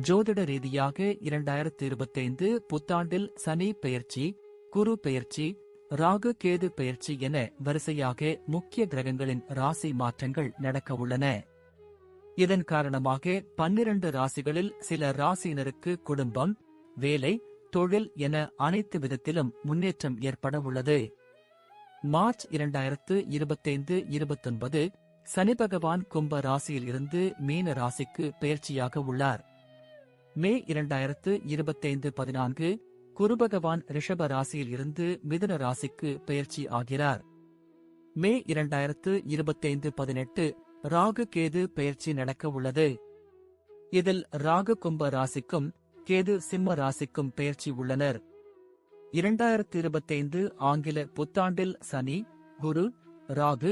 ஜோதிட ரீதியாக 2025 புத்தாண்டில் சனி பெயர்ச்சி, குரு பெயர்ச்சி, ராகு கேது பெயர்ச்சி என வரிசையாக முக்கிய கிரகங்களின் ராசி மாற்றங்கள் நடக்கவுள்ளன. இதன் காரணமாக 12 ராசிகளில் சில ராசியினருக்கு குடும்பம், வேலை, தொழில் என அனைத்து விதத்திலும் முன்னேற்றம் ஏற்பட உள்ளது. மார்ச் 2025-29 சனி பகவான் கும்ப ராசியில் இருந்து மீன ராசிக்கு பெயர்ச்சியாக உள்ளார். மே 2025-14 குரு பகவான் ரிஷப ராசியில் இருந்து மிதுன ராசிக்கு பெயர்ச்சி ஆகிறார். மே 2025-18 ராகு கேது பெயர்ச்சி நடக்க உள்ளது. இதில் ராகு கும்ப ராசிக்கும் கேது சிம்ம ராசிக்கும் பெயர்ச்சி உள்ளனர். 2025 ஆங்கில புத்தாண்டில் சனி, குரு, ராகு,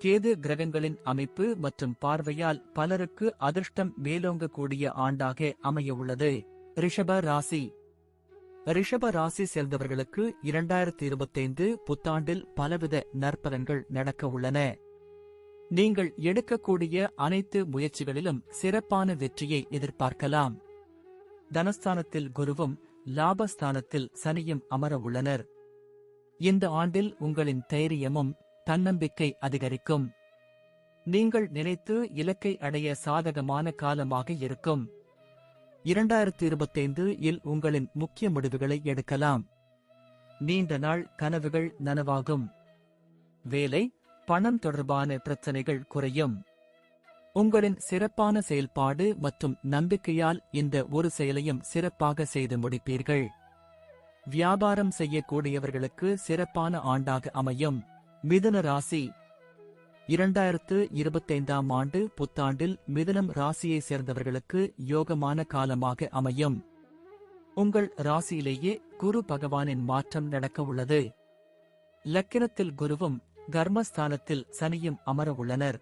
கேது கிரகங்களின் அமைப்பு மற்றும் பார்வையால் பலருக்கு அதிர்ஷ்டம் மேலோங்கக்கூடிய ஆண்டாக அமையவுள்ளது. ரிஷப ராசி. ரிஷப ராசி சேர்ந்தவர்களுக்கு 2025 புத்தாண்டில் பலவித நற்பலன்கள் நடக்க உள்ளன. நீங்கள் எடுக்கக்கூடிய அனைத்து முயற்சிகளிலும் சிறப்பான வெற்றியை எதிர்பார்க்கலாம். தனஸ்தானத்தில் குருவும் லாபஸ்தானத்தில் சனியும் அமர உள்ளனர். இந்த ஆண்டில் உங்களின் தைரியமும் தன்னம்பிக்கை அதிகரிக்கும். நீங்கள் நினைத்து இலக்கை அடைய சாதகமான காலமாக இருக்கும். 2025 இல் உங்களின் முக்கிய முடிவுகளை எடுக்கலாம். நீண்ட நாள் கனவுகள் நனவாகும். வேலை, பணம் தொடர்பான பிரச்சனைகள் குறையும். உங்களின் சிறப்பான செயல்பாடு மற்றும் நம்பிக்கையால் இந்த ஒரு செயலையும் சிறப்பாக செய்து முடிப்பீர்கள். வியாபாரம் செய்யக்கூடியவர்களுக்கு சிறப்பான ஆண்டாக அமையும். மிதுன ராசி. 2025 ஆண்டு புத்தாண்டில் மிதுனம் ராசியை சேர்ந்தவர்களுக்கு யோகமான காலமாக அமையும். உங்கள் ராசியிலேயே குரு பகவானின் மாற்றம் நடக்க உள்ளது. லக்கினத்தில் குருவும் கர்மஸ்தானத்தில் சனியும் அமர உள்ளனர்.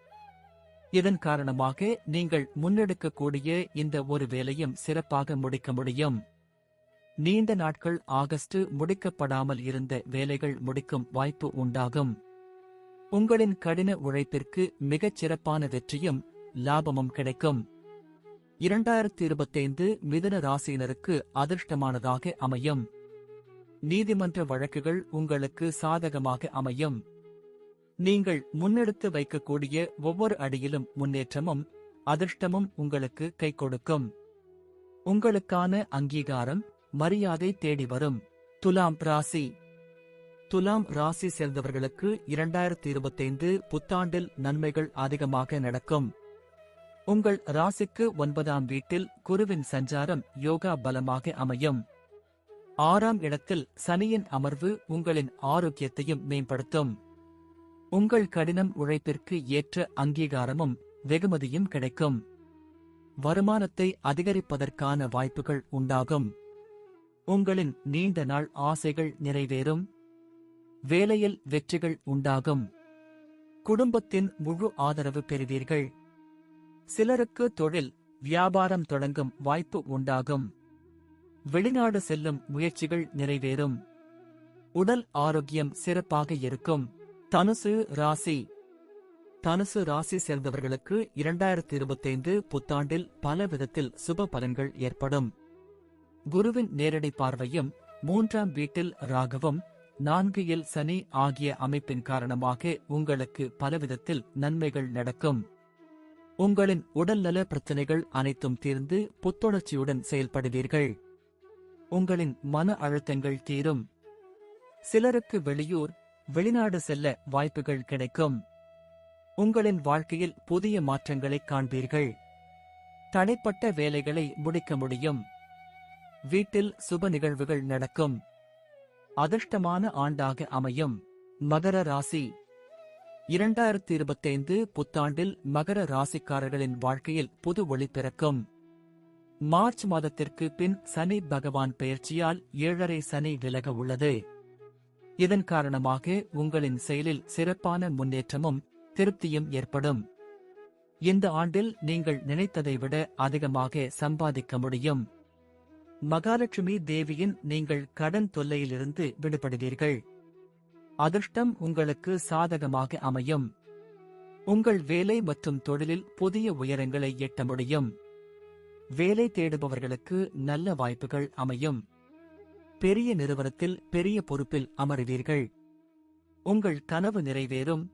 இதன் காரணமாக நீங்கள் முன்னெடுக்கக்கூடிய இந்த ஒரு வேலையும் சிறப்பாக முடிக்க முடியும். நீண்ட நாட்கள் ஆகஸ்ட் முடிக்கப்படாமல் இருந்த வேலைகள் முடிக்கும் வாய்ப்பு உண்டாகும். உங்களின் கடின உழைப்பிற்கு மிகச் சிறப்பான வெற்றியும் லாபமும் கிடைக்கும். 2025 மிதுன ராசியினருக்கு அதிர்ஷ்டமானதாக அமையும். நீதிமன்ற வழக்குகள் உங்களுக்கு சாதகமாக அமையும். நீங்கள் முன்னெடுத்து வைக்கக்கூடிய ஒவ்வொரு அடியிலும் முன்னேற்றமும் அதிர்ஷ்டமும் உங்களுக்கு கை கொடுக்கும். உங்களுக்கான அங்கீகாரம், மரியாதை தேடி வரும். துலாம் ராசி. துலாம் ராசி சேர்ந்தவர்களுக்கு 2025 புத்தாண்டில் நன்மைகள் அதிகமாக நடக்கும். உங்கள் ராசிக்கு 9ஆம் வீட்டில் குருவின் சஞ்சாரம் யோகா பலமாக அமையும். 6ஆம் இடத்தில் சனியின் அமர்வு உங்களின் ஆரோக்கியத்தையும் மேம்படுத்தும். உங்கள் கடினம் உழைப்பிற்கு ஏற்ற அங்கீகாரமும் வெகுமதியும் கிடைக்கும். வருமானத்தை அதிகரிப்பதற்கான வாய்ப்புகள் உண்டாகும். உங்களின் நீண்ட நாள் ஆசைகள் நிறைவேறும். வேலையில் வெற்றிகள் உண்டாகும். குடும்பத்தின் முழு ஆதரவு பெறுவீர்கள். சிலருக்கு தொழில், வியாபாரம் தொடங்கும் வாய்ப்பு உண்டாகும். வெளிநாடு செல்லும் முயற்சிகள் நிறைவேறும். உடல் ஆரோக்கியம் சிறப்பாக இருக்கும். தனுசு ராசி. தனுசு ராசி சேர்ந்தவர்களுக்கு 2025 புத்தாண்டில் பல விதத்தில் சுப பலன்கள் ஏற்படும். குருவின் நேரடி பார்வையும் 3ஆம் வீட்டில் ராகுவும் 4இல் சனி ஆகிய அமைப்பின் காரணமாக உங்களுக்கு பலவிதத்தில் நன்மைகள் நடக்கும். உங்களின் உடல்நல பிரச்சனைகள் அனைத்தும் தீர்ந்து புத்துணர்ச்சியுடன் செயல்படுவீர்கள். உங்களின் மன அழுத்தங்கள் தீரும். சிலருக்கு வெளியூர், வெளிநாடு செல்ல வாய்ப்புகள் கிடைக்கும். உங்களின் வாழ்க்கையில் புதிய மாற்றங்களை காண்பீர்கள். தடைப்பட்ட வேலைகளை முடிக்க முடியும். வீட்டில் சுப நிகழ்வுகள் நடக்கும். அதிர்ஷ்டமான ஆண்டாக அமையும். மகர ராசி. 2025 புத்தாண்டில் மகர ராசிக்காரர்களின் வாழ்க்கையில் புது ஒளி பிறக்கும். மார்ச் மாதத்திற்கு பின் சனி பகவான் பெயர்ச்சியால் 7.5 சனி விலக உள்ளது. இதன் காரணமாக உங்களின் செயலில் சிறப்பான முன்னேற்றமும் திருப்தியும் ஏற்படும். இந்த ஆண்டில் நீங்கள் நினைத்ததை விட அதிகமாக சம்பாதிக்க முடியும். மகாலட்சுமி தேவியின் நீங்கள் கடன் தொல்லையிலிருந்து விடுபடுவீர்கள். அதிர்ஷ்டம் உங்களுக்கு சாதகமாக அமையும். உங்கள் வேலை மற்றும் தொழிலில் புதிய உயரங்களை எட்ட முடியும். வேலை தேடுபவர்களுக்கு நல்ல வாய்ப்புகள் அமையும். பெரிய நிறுவனத்தில் பெரிய பொறுப்பில் அமருவீர்கள். உங்கள் கனவு நிறைவேறும்.